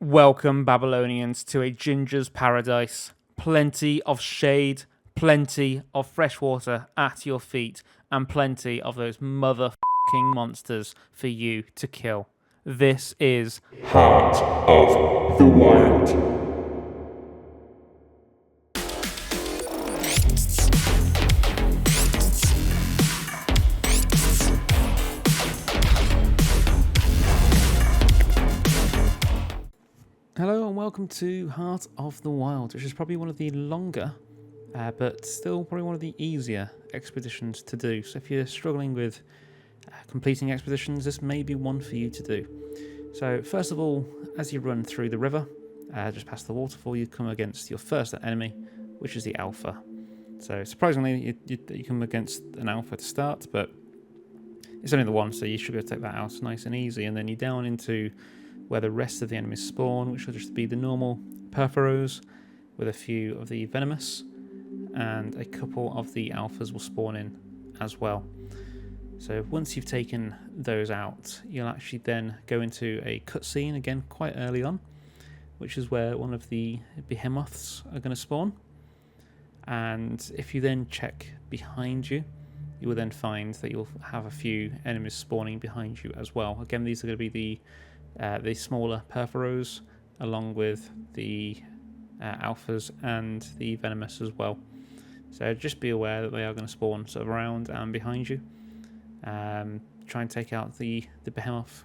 Welcome, Babylonians, to a ginger's paradise. Plenty of shade, plenty of fresh water at your feet, and plenty of those motherfucking monsters for you to kill. This is Heart of the Wild. Hello and welcome to Heart of the Wild, which is probably one of the longer, but still probably one of the easier expeditions to do. So if you're struggling with completing expeditions, this may be one for you to do. So first of all, as you run through the river, just past the waterfall, you come against your first enemy, which is the Alpha. So surprisingly, you come against an Alpha to start, but it's only the one, so you should be able to take that out nice and easy. And then you're down into where the rest of the enemies spawn, which will just be the normal Perforos, with a few of the Venomous, and a couple of the Alphas will spawn in as well. So once you've taken those out, you'll actually then go into a cutscene, again quite early on, which is where one of the Behemoths are going to spawn. And if you then check behind you, you will then find that you'll have a few enemies spawning behind you as well. Again, these are going to be the smaller Perforos, along with the Alphas and the Venomous as well. So just be aware that they are going to spawn sort of around and behind you. Try and take out the Behemoth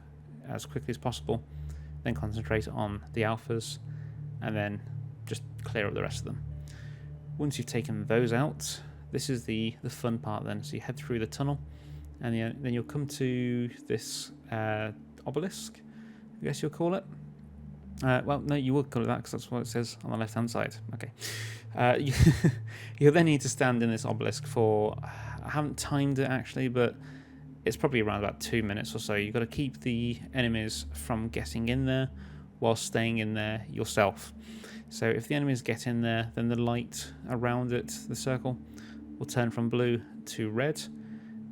as quickly as possible, then concentrate on the Alphas, and then just clear up the rest of them. Once you've taken those out, this is the fun part then. So you head through the tunnel, and then you'll come to this obelisk, I guess you'll call it. Well, no, you would call it that because that's what it says on the left-hand side. Okay. You'll then need to stand in this obelisk for, I haven't timed it actually, but it's probably around about 2 minutes or so. You've got to keep the enemies from getting in there while staying in there yourself. So if the enemies get in there, then the light around it, the circle, will turn from blue to red,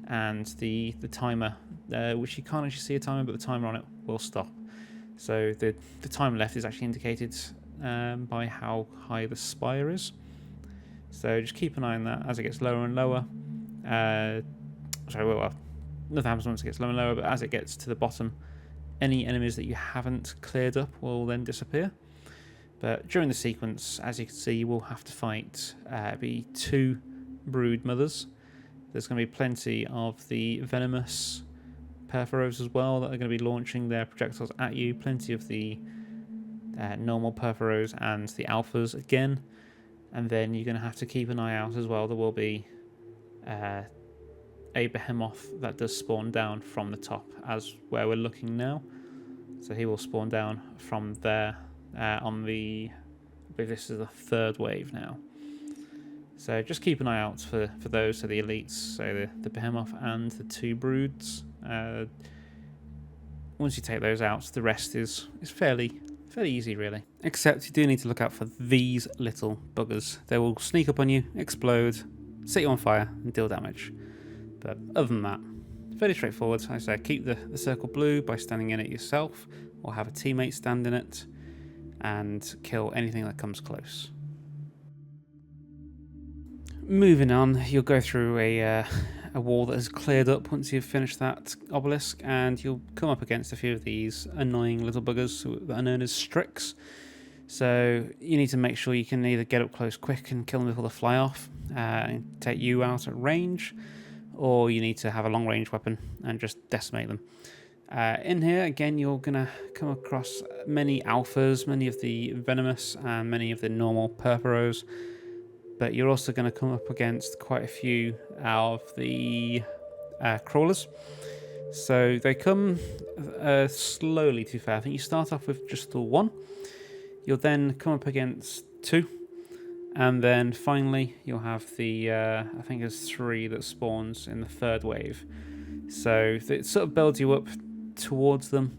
and the timer, which you can't actually see a timer, but the timer on it will stop. So the time left is actually indicated by how high the spire is. So just keep an eye on that as it gets lower and lower. Nothing happens once it gets lower and lower, but as it gets to the bottom, any enemies that you haven't cleared up will then disappear. But during the sequence, as you can see, you will have to fight be 2 brood mothers. There's going to be plenty of the venomous Perforos as well that are going to be launching their projectiles at you. Plenty of the normal Perforos and the Alphas again. And then you're going to have to keep an eye out as well. There will be a Behemoth that does spawn down from the top, as where we're looking now. So he will spawn down from there on the, I believe this is the 3rd wave now. So just keep an eye out for those, so the elites, so the Behemoth and the 2 broods. Once you take those out, the rest is fairly easy really. Except you do need to look out for these little buggers. They will sneak up on you, explode, set you on fire, and deal damage. But other than that, fairly straightforward. I say keep the circle blue by standing in it yourself, or have a teammate stand in it, and kill anything that comes close. Moving on, you'll go through a wall that has cleared up once you've finished that obelisk, and you'll come up against a few of these annoying little buggers that are known as Strix. So you need to make sure you can either get up close quick and kill them before they fly off and take you out at range, or you need to have a long range weapon and just decimate them. In here, again, you're going to come across many Alphas, many of the Venomous, and many of the normal Perforos. But you're also going to come up against quite a few of the crawlers. So they come slowly, to be fair. I think you start off with just the 1. You'll then come up against 2. And then finally, you'll have the, I think there's 3 that spawns in the 3rd wave. So it sort of builds you up towards them,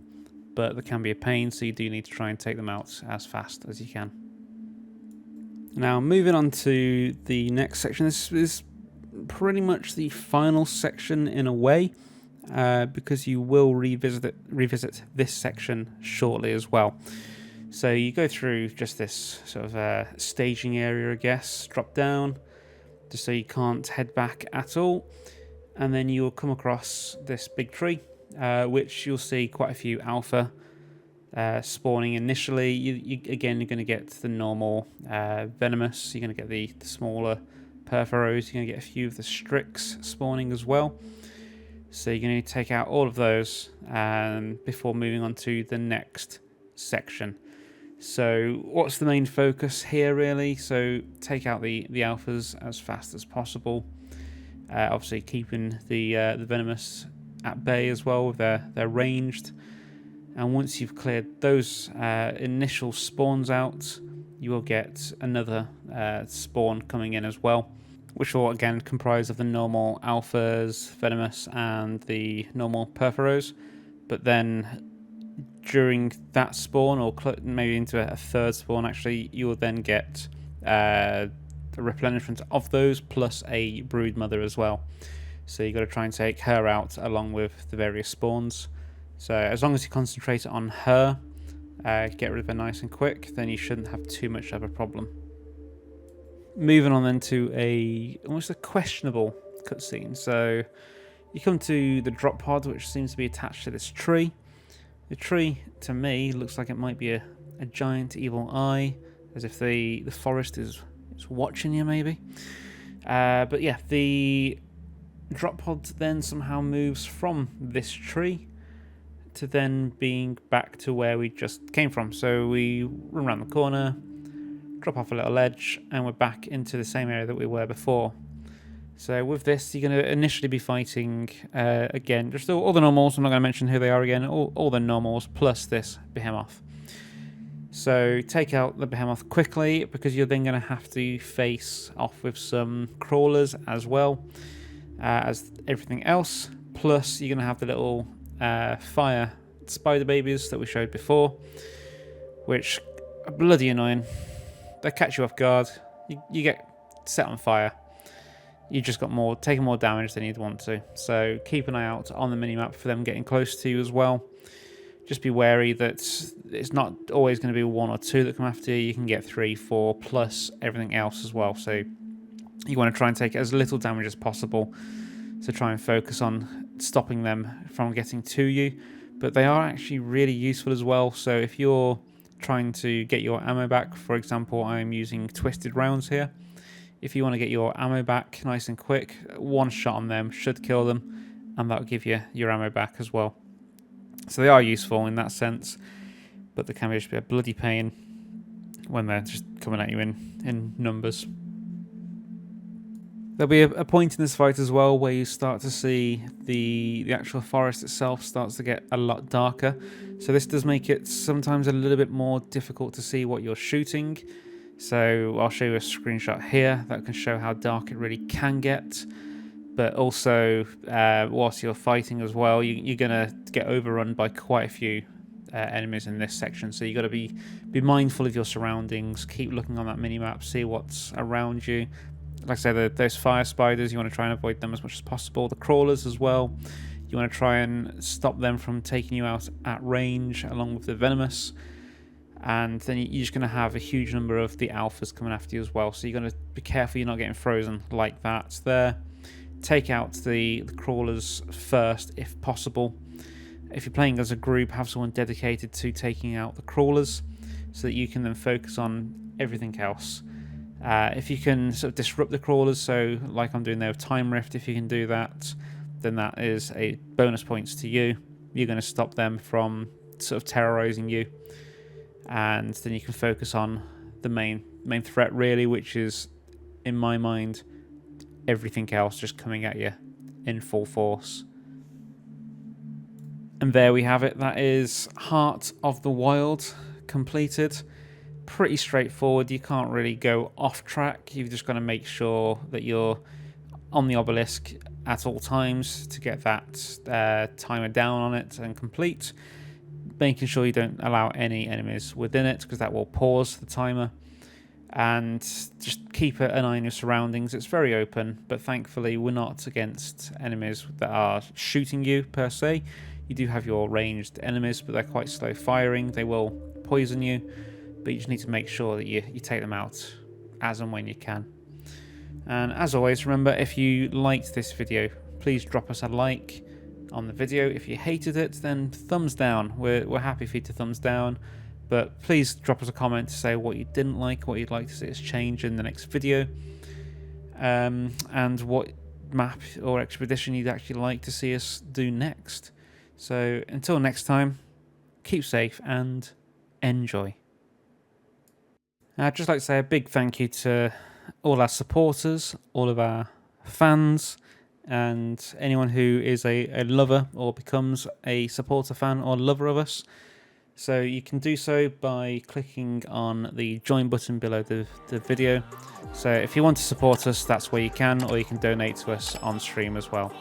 but there can be a pain, so you do need to try and take them out as fast as you can. Now, moving on to the next section. This is pretty much the final section in a way, because you will revisit this section shortly as well. So you go through just this sort of staging area, I guess, drop down, just so you can't head back at all. And then you'll come across this big tree, which you'll see quite a few alpha spawning initially. Again, you're going to get the normal venomous, you're going to get the smaller perforos, you're going to get a few of the strix spawning as well. So you're going to take out all of those before moving on to the next section. So what's the main focus here really? So take out the alphas as fast as possible. Obviously keeping the venomous at bay as well. They're ranged. And once you've cleared those initial spawns out, you will get another spawn coming in as well, which will again comprise of the normal alphas, venomous, and the normal perforos. But then during that spawn, or maybe into a third spawn actually, you will then get the replenishment of those plus a brood mother as well. So you've got to try and take her out along with the various spawns. So as long as you concentrate on her, get rid of her nice and quick, then you shouldn't have too much of a problem. Moving on then to almost a questionable cutscene. So you come to the drop pod, which seems to be attached to this tree. The tree, to me, looks like it might be a giant evil eye, as if the forest is watching you, maybe. But yeah, the drop pod then somehow moves from this tree to then being back to where we just came from. So we run around the corner, drop off a little ledge, and we're back into the same area that we were before. So with this, you're going to initially be fighting, again, just all the normals. I'm not going to mention who they are again. All the normals, plus this behemoth. So take out the behemoth quickly, because you're then going to have to face off with some crawlers as well as everything else. Plus, you're going to have the little fire spider babies that we showed before, which are bloody annoying. They catch you off guard. You get set on fire. You just got taking more damage than you'd want to. So keep an eye out on the minimap for them getting close to you as well. Just be wary that it's not always going to be 1 or 2 that come after you. You can get 3, 4, plus everything else as well. So you want to try and take as little damage as possible to try and focus on stopping them from getting to you. But they are actually really useful as well. So if you're trying to get your ammo back, for example, I'm using twisted rounds here. If you want to get your ammo back nice and quick, one shot on them should kill them, and that'll give you your ammo back as well. So they are useful in that sense, but they can just be a bloody pain when they're just coming at you in numbers. There'll be a point in this fight as well where you start to see the actual forest itself starts to get a lot darker. So this does make it sometimes a little bit more difficult to see what you're shooting. So I'll show you a screenshot here that can show how dark it really can get. But also, whilst you're fighting as well, you're going to get overrun by quite a few enemies in this section. So you've got to be mindful of your surroundings, keep looking on that minimap, see what's around you. Like I said, those fire spiders, you want to try and avoid them as much as possible. The crawlers as well, you want to try and stop them from taking you out at range, along with the venomous. And then you're just going to have a huge number of the alphas coming after you as well. So you're going to be careful you're not getting frozen like that there. Take out the crawlers first if possible. If you're playing as a group, have someone dedicated to taking out the crawlers so that you can then focus on everything else. If you can sort of disrupt the crawlers, so like I'm doing there with Time Rift, if you can do that, then that is a bonus points to you. You're going to stop them from sort of terrorizing you, and then you can focus on the main threat really, which is, in my mind, everything else just coming at you in full force. And there we have it. That is Heart of the Wild completed. Pretty straightforward. You can't really go off track. You've just got to make sure that you're on the obelisk at all times to get that timer down on it and complete. Making sure you don't allow any enemies within it, because that will pause the timer. And just keep an eye on your surroundings. It's very open, but thankfully we're not against enemies that are shooting you per se. You do have your ranged enemies, but they're quite slow firing. They will poison you, but you just need to make sure that you take them out as and when you can. And as always, remember, if you liked this video, please drop us a like on the video. If you hated it, then thumbs down. We're happy for you to thumbs down, but please drop us a comment to say what you didn't like, what you'd like to see us change in the next video, and what map or expedition you'd actually like to see us do next. So until next time, keep safe and enjoy. I'd just like to say a big thank you to all our supporters, all of our fans, and anyone who is a lover or becomes a supporter, fan, or lover of us. So you can do so by clicking on the join button below the video. So if you want to support us, that's where you can, or you can donate to us on stream as well.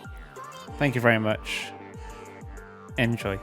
Thank you very much. Enjoy.